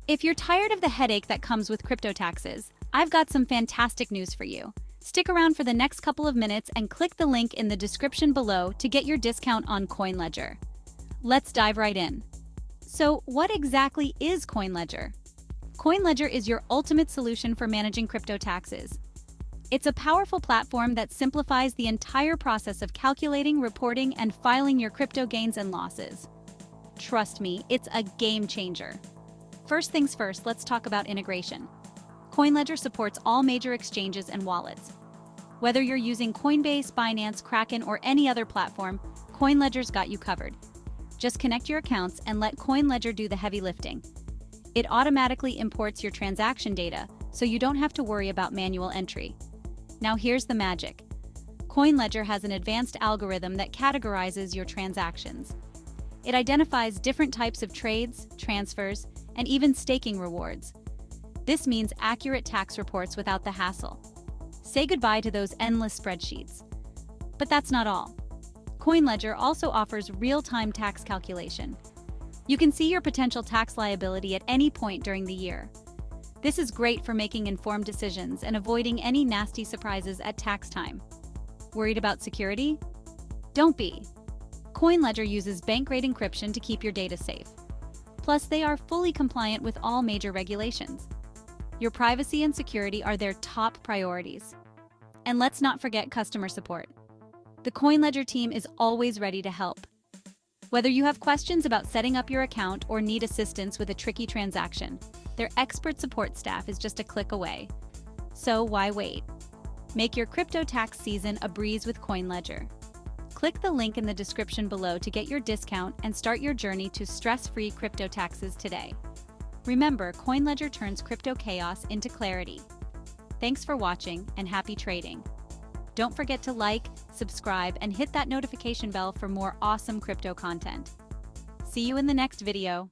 If you're tired of the headache that comes with crypto taxes, I've got some fantastic news for you. Stick around for the next couple of minutes and click the link in the description below to get your discount on Coinledger. Let's dive right in. So, what exactly is Coinledger? Coinledger is your ultimate solution for managing crypto taxes. It's a powerful platform that simplifies the entire process of calculating, reporting, and filing your crypto gains and losses. Trust me, it's a game changer. First things first, let's talk about integration. Coinledger supports all major exchanges and wallets. Whether you're using Coinbase, Binance, Kraken, or any other platform, Coinledger's got you covered. Just connect your accounts and let Coinledger do the heavy lifting. It automatically imports your transaction data, so you don't have to worry about manual entry. Now here's the magic. Coinledger has an advanced algorithm that categorizes your transactions. It identifies different types of trades, transfers, and even staking rewards. This means accurate tax reports without the hassle. Say goodbye to those endless spreadsheets. But that's not all. Coinledger also offers real-time tax calculation. You can see your potential tax liability at any point during the year. This is great for making informed decisions and avoiding any nasty surprises at tax time. Worried about security? Don't be. Coinledger uses bank-grade encryption to keep your data safe. Plus, they are fully compliant with all major regulations. Your privacy and security are their top priorities. And let's not forget customer support. The Coinledger team is always ready to help. Whether you have questions about setting up your account or need assistance with a tricky transaction, their expert support staff is just a click away. So why wait? Make your crypto tax season a breeze with Coinledger. Click the link in the description below to get your discount and start your journey to stress-free crypto taxes today. Remember, Coinledger turns crypto chaos into clarity. Thanks for watching and happy trading. Don't forget to like, subscribe, and hit that notification bell for more awesome crypto content. See you in the next video.